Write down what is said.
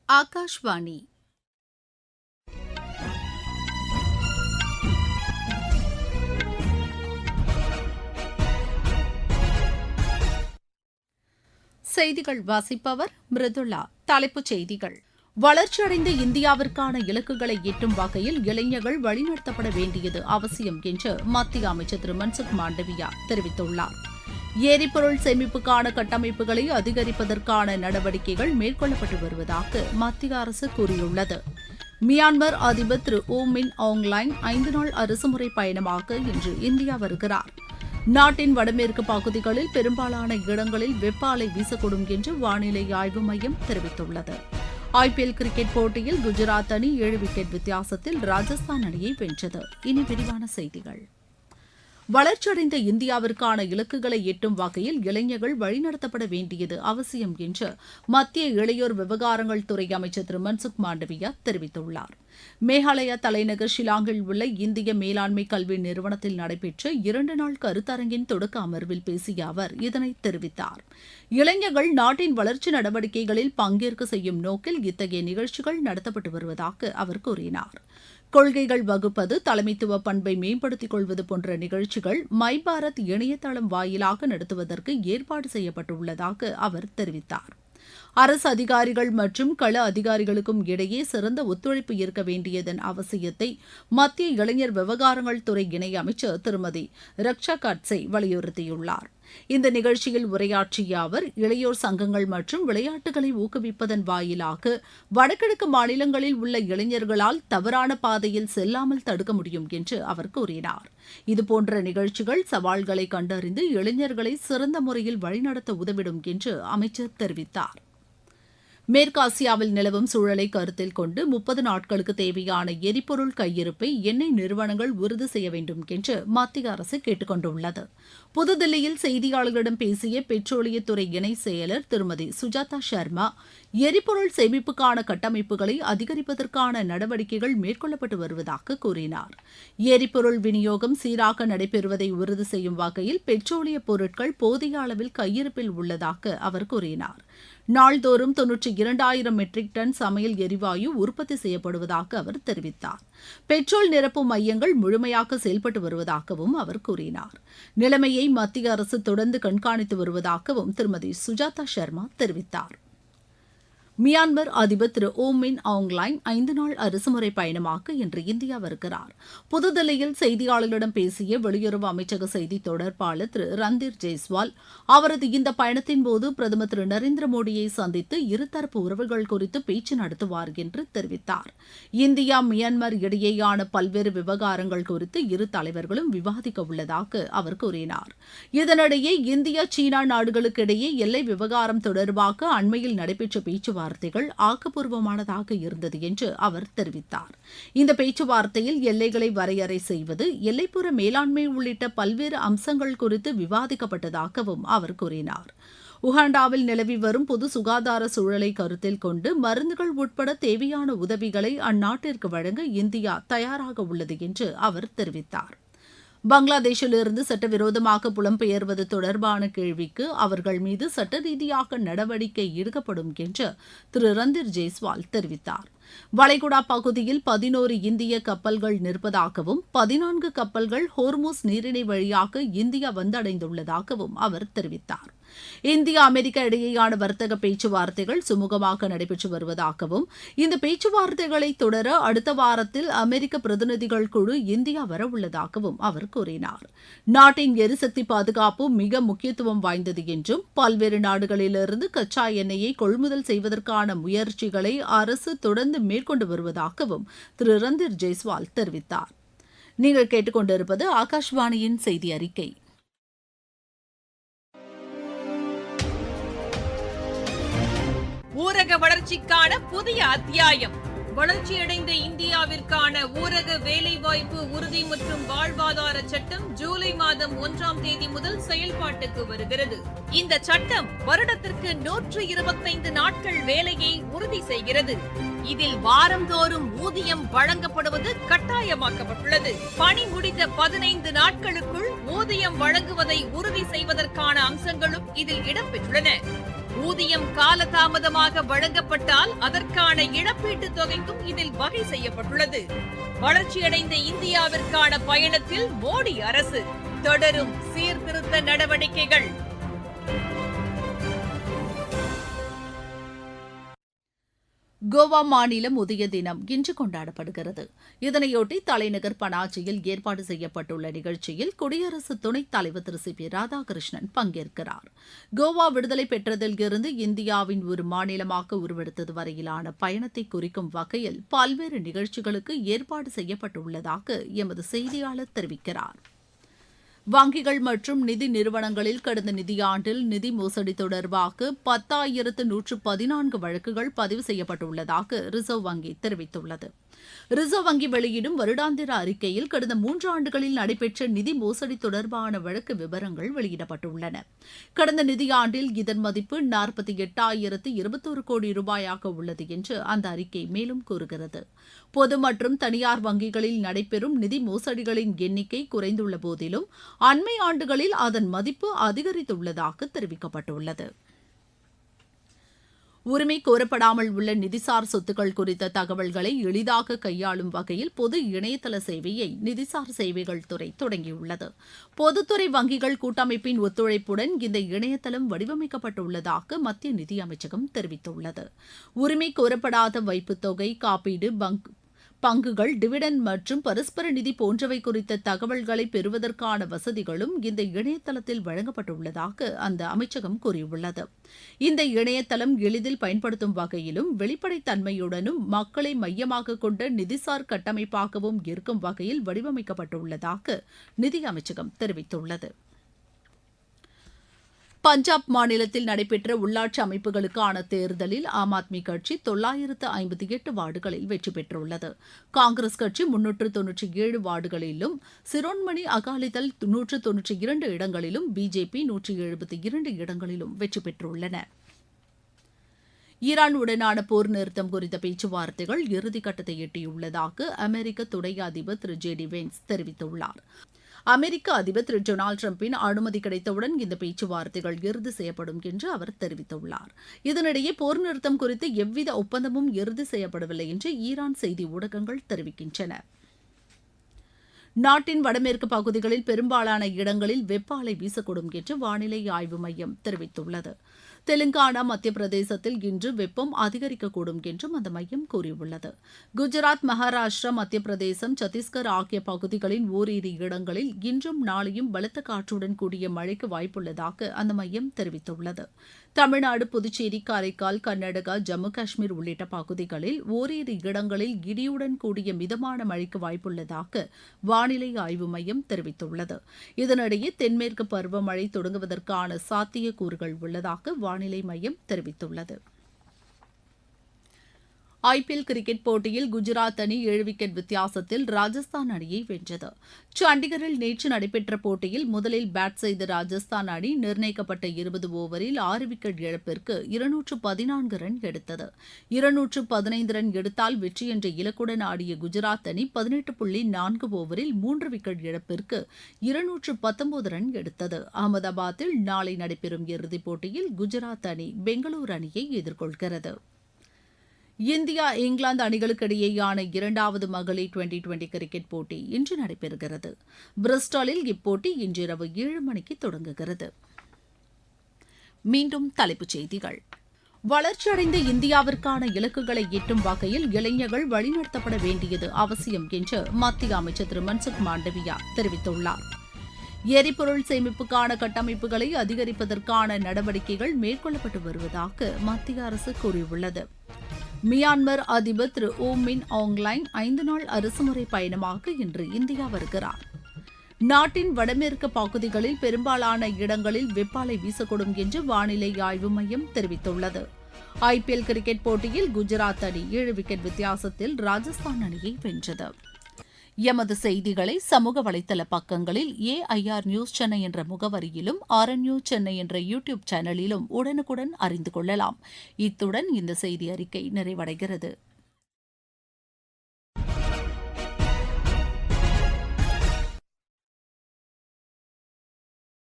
ஆகாஷ்வாணி செய்திகள் வாசிப்பவர் மிருதுளா. தலைப்புச் செய்திகள்: வளர்ச்சியடைந்த இந்தியாவிற்கான இலக்குகளை எட்டும் வகையில் இளைஞர்கள் வழிநடத்தப்பட வேண்டியது அவசியம் என்று மத்திய அமைச்சர் திரு மன்சுக் மாண்டவியா தெரிவித்துள்ளார். எரிபொருள் சேமிப்புக்கான கட்டமைப்புகளை அதிகரிப்பதற்கான நடவடிக்கைகள் மேற்கொள்ளப்பட்டு வருவதாக மத்திய அரசு கூறியுள்ளது. மியான்மர் அதிபர் திரு ஓ மின் ஆங்லைன் 5 நாள் அரசுமுறை பயணமாக இன்று இந்தியா வருகிறார். நாட்டின் வடமேற்கு பகுதிகளில் பெரும்பாலான இடங்களில் வெப்ப அலை வீசக்கூடும் என்று வானிலை ஆய்வு மையம் தெரிவித்துள்ளது. ஐபிஎல் கிரிக்கெட் போட்டியில் குஜராத் அணி 7 விக்கெட் வித்தியாசத்தில் ராஜஸ்தான் அணியை வென்றது. இனி விரிவான செய்திகள்: வளர்ச்சியடைந்த இந்தியாவிற்கான இலக்குகளை எட்டும் வகையில் இளைஞர்கள் வழிநடத்தப்பட வேண்டியது அவசியம் என்று மத்திய இளையோர் விவகாரங்கள் துறை அமைச்சர் திரு மன்சுக் மாண்டவியா தெரிவித்துள்ளார். மேகாலயா தலைநகர் ஷில்லாங்கில் உள்ள இந்திய மேலாண்மை கல்வி நிறுவனத்தில் நடைபெற்ற 2 நாள் கருத்தரங்கின் தொடக்க அமர்வில் பேசிய அவர் இதனை தெரிவித்தார். இளைஞர்கள் நாட்டின் வளர்ச்சி நடவடிக்கைகளில் பங்கேற்க செய்யும் நோக்கில் இத்தகைய நிகழ்ச்சிகள் நடத்தப்பட்டு வருவதாக அவர் கூறினார். கொள்கைகள் வகுப்பது, தலைமைத்துவ பண்பை மேம்படுத்திக் கொள்வது போன்ற நிகழ்ச்சிகள் மை பாரத் இணையதளம் வாயிலாக நடத்துவதற்கு ஏற்பாடு செய்யப்பட்டுள்ளதாக அவர் தெரிவித்தார். அரசு அதிகாரிகள் மற்றும் கள அதிகாரிகளுக்கும் இடையே சிறந்த ஒத்துழைப்பு இருக்க வேண்டியதன் அவசியத்தை மத்திய இளைஞர் விவகாரங்கள் துறை இணையமைச்சர் திருமதி ரக்ஷா கட்சே வலியுறுத்தியுள்ளார். இந்த நிகழ்ச்சியில் உரையாற்றிய அவர், இளையோர் சங்கங்கள் மற்றும் விளையாட்டுகளை ஊக்குவிப்பதன் வாயிலாக வடகிழக்கு மாநிலங்களில் உள்ள இளைஞர்களால் தவறான பாதையில் செல்லாமல் தடுக்க முடியும் என்று அவர் கூறினார். இதுபோன்ற நிகழ்ச்சிகள் சவால்களை கண்டறிந்து இளைஞர்களை சிறந்த முறையில் வழிநடத்த உதவிடும் என்று அமைச்சர் தெரிவித்தார். மேற்காசியாவில் நிலவும் சூழலை கருத்தில் கொண்டு 30 நாட்களுக்கு தேவையான எரிபொருள் கையிருப்பை எண்ணெய் நிறுவனங்கள் உறுதி செய்ய வேண்டும் என்று மத்திய அரசு கேட்டுக் கொண்டுள்ளது. புதுதில்லியில் செய்தியாளர்களிடம் பேசிய பெட்ரோலியத்துறை இணை செயலர் திருமதி சுஜாதா சர்மா, எரிபொருள் சேமிப்புக்கான கட்டமைப்புகளை அதிகரிப்பதற்கான நடவடிக்கைகள் மேற்கொள்ளப்பட்டு வருவதாக கூறினார். எரிபொருள் விநியோகம் சீராக நடைபெறுவதை உறுதி செய்யும் வகையில் பெட்ரோலிய பொருட்கள் போதிய அளவில் கையிருப்பில் உள்ளதாக அவர் கூறினார். நாள்தோறும் 92,000 மெட்ரிக் டன் சமையல் எரிவாயு உற்பத்தி செய்யப்படுவதாக அவர் தெரிவித்தார். பெட்ரோல் நிரப்பும் மையங்கள் முழுமையாக செயல்பட்டு வருவதாகவும் அவர் கூறினார். நிலைமையை மத்திய அரசு தொடர்ந்து கண்காணித்து வருவதாகவும் திருமதி சுஜாதா சர்மா தெரிவித்தார். மியான்மர் அதிபர் திரு ஓ மின் ஆங்லைன் 5 நாள் அரசுமுறை பயணமாக இன்று இந்தியா வருகிறார். புதுதில்லியில் செய்தியாளர்களிடம் பேசிய வெளியுறவு அமைச்சக செய்தி தொடர்பாளர் திரு ரந்தீர் ஜெய்ஸ்வால், அவரது இந்த பயணத்தின்போது பிரதமர் திரு நரேந்திர மோடியை சந்தித்து இருதரப்பு உறவுகள் குறித்து பேச்சு நடத்துவார் என்று தெரிவித்தார். இந்தியா மியான்மர் இடையேயான பல்வேறு விவகாரங்கள் குறித்து இரு தலைவர்களும் விவாதிக்க உள்ளதாக அவர் கூறினார். இதனிடையே இந்தியா சீனா நாடுகளுக்கிடையே எல்லை விவகாரம் தொடர்பாக அண்மையில் நடைபெற்ற பேச்சுவார்த்தைகள் ஆக்கப்பூர்வமானதாக இருந்தது என்று அவர் தெரிவித்தார். இந்த பேச்சுவார்த்தையில் எல்லைகளை வரையறை செய்வது, எல்லைப்புற மேலாண்மை உள்ளிட்ட பல்வேறு அம்சங்கள் குறித்து விவாதிக்கப்பட்டதாகவும் அவர் கூறினார். உகாண்டாவில் நிலவி வரும் பொது சுகாதார சூழலை கருத்தில் கொண்டு மருந்துகள் உட்பட தேவையான உதவிகளை அந்நாட்டிற்கு வழங்க இந்தியா தயாராக உள்ளது என்று அவர் தெரிவித்தார். பங்களாதேஷிலிருந்து சட்டவிரோதமாக புலம்பெயர்வது தொடர்பான கேள்விக்கு அவர்கள் மீது சட்ட ரீதியாக நடவடிக்கை எடுக்கப்படும் என்று திரு ரந்தீர் ஜெய்ஸ்வால் தெரிவித்தார். வளைகுடா பகுதியில் 11 இந்திய கப்பல்கள் நிற்பதாகவும் 14 கப்பல்கள் ஹோர்முஸ் நீரிணை வழியாக இந்தியா வந்தடைந்துள்ளதாகவும் அவர் தெரிவித்தார். இந்தியா அமெரிக்கா இடையேயான வர்த்தக பேச்சுவார்த்தைகள் சுமூகமாக நடைபெற்று வருவதாகவும் இந்த பேச்சுவார்த்தைகளை தொடர அடுத்த வாரத்தில் அமெரிக்க பிரதிநிதிகள் குழு இந்தியா வரவுள்ளதாகவும் அவர் கூறினார். நாட்டின் எரிசக்தி பாதுகாப்பு மிக முக்கியத்துவம் வாய்ந்தது என்றும் பல்வேறு நாடுகளிலிருந்து கச்சா எண்ணெயை கொள்முதல் செய்வதற்கான முயற்சிகளை அரசு தொடர்ந்து மேற்கொண்டு வருவதாகவும் திரு ரந்தீர் ஜெய்ஸ்வால் தெரிவித்தார். நீங்கள் கேட்டுக்கொண்டிருப்பது ஆகாஷ்வாணியின் செய்தி அறிக்கை. ஊரக வளர்ச்சிக்கான புதிய அத்தியாயம். வளர்ச்சியடைந்த இந்தியாவிற்கான ஊரக வேலைவாய்ப்பு உறுதி மற்றும் வாழ்வாதார சட்டம் ஜூலை மாதம் 1ஆம் தேதி முதல் செயல்பாட்டுக்கு வருகிறது. இந்த சட்டம் வருடத்திற்கு 125 நாட்கள் வேலையை உறுதி செய்கிறது. இதில் வாரந்தோறும் ஊதியம் வழங்கப்படுவது கட்டாயமாக்கப்பட்டுள்ளது. பணி முடிந்த 15 நாட்களுக்குள் ஊதியம் வழங்குவதை உறுதி செய்வதற்கான அம்சங்களும் இதில் இடம்பெற்றுள்ளன. ஊதியம் காலதாமதமாக வழங்கப்பட்டால் அதற்கான இழப்பீட்டுத் தொகைக்கும் இதில் வகை செய்யப்பட்டுள்ளது. வளர்ச்சியடைந்த இந்தியாவிற்கான பயணத்தில் மோடி அரசு தொடரும் சீர்திருத்த நடவடிக்கைகள். கோவா மாநிலம் உதய தினம் இன்று கொண்டாடப்படுகிறது. இதனையொட்டி தலைநகர் பனாஜியில் ஏற்பாடு செய்யப்பட்டுள்ள நிகழ்ச்சியில் குடியரசு துணைத் தலைவர் திரு சி பி ராதாகிருஷ்ணன் பங்கேற்கிறார். கோவா விடுதலை பெற்றதில் இருந்து இந்தியாவின் ஒரு மாநிலமாக உருவெடுத்தது வரையிலான பயணத்தை குறிக்கும் வகையில் பல்வேறு நிகழ்ச்சிகளுக்கு ஏற்பாடு செய்யப்பட்டுள்ளதாக எமது செய்தியாளர் தெரிவிக்கிறார். வங்கிகள் மற்றும் நிதி நிறுவனங்களில் கடந்த நிதியாண்டில் நிதி மோசடி தொடர்பாக 10,114 வழக்குகள் பதிவு செய்யப்பட்டுள்ளதாக ரிசர்வ் வங்கி தெரிவித்துள்ளது. ரிசர்வ் வங்கி வெளியிடும் வருடாந்திர அறிக்கையில் கடந்த 3 ஆண்டுகளில் நடைபெற்ற நிதி மோசடி தொடர்பான வழக்கு விவரங்கள் வெளியிடப்பட்டுள்ளன. கடந்த நிதியாண்டில் இதன் மதிப்பு 48,021 கோடி ரூபாயாக உள்ளது என்று அந்த அறிக்கை மேலும் கூறுகிறது. பொது மற்றும் தனியார் வங்கிகளில் நடைபெறும் நிதி மோசடிகளின் எண்ணிக்கை குறைந்துள்ள போதிலும் அண்மை ஆண்டுகளில் அதன் மதிப்பு அதிகரித்துள்ளதாக தெரிவிக்கப்பட்டுள்ளது. உரிமை கோரப்படாமல் உள்ள நிதிசார் சொத்துக்கள் குறித்த தகவல்களை எளிதாக கையாளும் வகையில் பொது இணையதள சேவையை நிதிசார் சேவைகள் துறை தொடங்கியுள்ளது. பொதுத்துறை வங்கிகள் கூட்டமைப்பின் ஒத்துழைப்புடன் இந்த இணையதளம் வடிவமைக்கப்பட்டுள்ளதாக மத்திய நிதியமைச்சகம் தெரிவித்துள்ளது. உரிமை கோரப்படாத வைப்புத் தொகை, காப்பீடு, பங்குகள், டிவிடெண்ட் மற்றும் பரஸ்பர நிதி போன்றவை குறித்த தகவல்களை பெறுவதற்கான வசதிகளும் இந்த இணையதளத்தில் வழங்கப்பட்டுள்ளதாக அந்த அமைச்சகம் கூறியுள்ளது. இந்த இணையதளம் எளிதில் பயன்படுத்தும் வகையிலும் வெளிப்படைத்தன்மையுடனும் மக்களை மையமாக கொண்ட நிதிசார் கட்டமைப்பாகவும் இருக்கும் வகையில் வடிவமைக்கப்பட்டுள்ளதாக நிதி அமைச்சகம் தெரிவித்துள்ளது. பஞ்சாப் மாநிலத்தில் நடைபெற்ற உள்ளாட்சி அமைப்புகளுக்கான தேர்தலில் ஆம் ஆத்மி கட்சி 958 வார்டுகளில் வெற்றி பெற்றுள்ளது. காங்கிரஸ் கட்சி 397 வார்டுகளிலும், சிரோன்மணி அகாலிதள் 192 இடங்களிலும், பிஜேபி 172 இடங்களிலும் வெற்றி பெற்றுள்ளன. ஈரானுடனான போர் நிறுத்தம் குறித்த பேச்சுவார்த்தைகள் இறுதிக்கட்டத்தை எட்டியுள்ளதாக அமெரிக்க துணை அதிபர் திரு ஜே டி வென்ஸ் தெரிவித்துள்ளார். அமெரிக்க அதிபர் திரு டொனால்டு டிரம்பின் அனுமதி கிடைத்தவுடன் இந்த பேச்சுவார்த்தைகள் இறுதி செய்யப்படும் என்று அவர் தெரிவித்துள்ளார். இதனிடையே போர் நிறுத்தம் குறித்து எவ்வித ஒப்பந்தமும் இறுதி செய்யப்படவில்லை என்று ஈரான் செய்தி ஊடகங்கள் தெரிவிக்கின்றன. நாட்டின் வடமேற்கு பகுதிகளில் பெரும்பாலான இடங்களில் வெப்ப அலை வீசக்கூடும் என்று வானிலை ஆய்வு மையம் தெரிவித்துள்ளது. தெலுங்கானா, மத்திய பிரதேசத்தில் இன்று வெப்பம் அதிகரிக்கக்கூடும் என்றும் அந்த மையம் கூறியுள்ளது. குஜராத், மகாராஷ்டிரா, மத்திய பிரதேசம், சத்தீஸ்கர் ஆகிய பகுதிகளின் ஓரிரு இடங்களில் இன்றும் நாளையும் பலத்த காற்றுடன் கூடிய மழைக்கு வாய்ப்புள்ளதாக அந்த மையம் தெரிவித்துள்ளது. தமிழ்நாடு, புதுச்சேரி, காரைக்கால், கர்நாடகா, ஜம்மு காஷ்மீர் உள்ளிட்ட பகுதிகளில் ஓரிரு இடங்களில் இடியுடன் கூடிய மிதமான மழைக்கு வாய்ப்புள்ளதாக வானிலை ஆய்வு மையம் தெரிவித்துள்ளது. இதனிடையே தென்மேற்கு பருவமழை தொடங்குவதற்கான சாத்தியக்கூறுகள் உள்ளதாக வானிலை மையம் தெரிவித்துள்ளது. ஐபிஎல் கிரிக்கெட் போட்டியில் குஜராத் அணி 7 விக்கெட் வித்தியாசத்தில் ராஜஸ்தான் அணியை வென்றது. சண்டிகரில் நேற்று நடைபெற்ற போட்டியில் முதலில் பேட் செய்த ராஜஸ்தான் அணி நிர்ணயிக்கப்பட்ட 20 ஓவரில் 6 விக்கெட் இழப்பிற்கு 214 ரன் எடுத்தது. 215 ரன் எடுத்தால் வெற்றி என்ற இலக்குடன் ஆடிய குஜராத் அணி 18.4 ஓவரில் 3 விக்கெட் இழப்பிற்கு 219 ரன் எடுத்தது. அகமதாபாத்தில் நாளை நடைபெறும் இறுதிப் போட்டியில் குஜராத் அணி பெங்களூரு அணியை எதிர்கொள்கிறது. இந்தியா, இங்கிலாந்து அணிகளுக்கிடையேயான 2வது மகளிர் டுவெண்டி கிரிக்கெட் போட்டி இன்று நடைபெறுகிறது. பிரிஸ்டாலில் இப்போட்டி இன்றிரவு 7 மணிக்கு தொடங்குகிறது. மீண்டும் தலைப்புச் செய்திகள். வளர்ச்சியடைந்த இந்தியாவிற்கான இலக்குகளை எட்டும் வகையில் இளைஞர்கள் வழிநடத்தப்பட வேண்டியது அவசியம் என்று மத்திய அமைச்சர் திரு மன்சுக் மாண்டவியா தெரிவித்துள்ளார். எரிபொருள் சேமிப்புக்கான கட்டமைப்புகளை அதிகரிப்பதற்கான நடவடிக்கைகள் மேற்கொள்ளப்பட்டு வருவதாக மத்திய அரசு கூறியுள்ளது. மியான்மர் அதிபர் திரு ஓ மின் ஆங்லைன் 5 நாள் அரசுமுறை பயணமாக இன்று இந்தியா வருகிறார். நாட்டின் வடமேற்கு பகுதிகளில் பெரும்பாலான இடங்களில் வெப்ப அலை வீசக்கூடும் என்று வானிலை ஆய்வு மையம் தெரிவித்துள்ளது. ஐபிஎல் கிரிக்கெட் போட்டியில் குஜராத் அணி 7 விக்கெட் வித்தியாசத்தில் ராஜஸ்தான் அணியை வென்றது. எமது செய்திகளை சமூக வலைதள பக்கங்களில் ஏஐஆர் நியூஸ் சென்னை என்ற முகவரியிலும் RNU சென்னை என்ற யூடியூப் சேனலிலும் உடனுக்குடன் அறிந்து கொள்ளலாம். இத்துடன் இந்த செய்தி அறிக்கை நிறைவடைகிறது.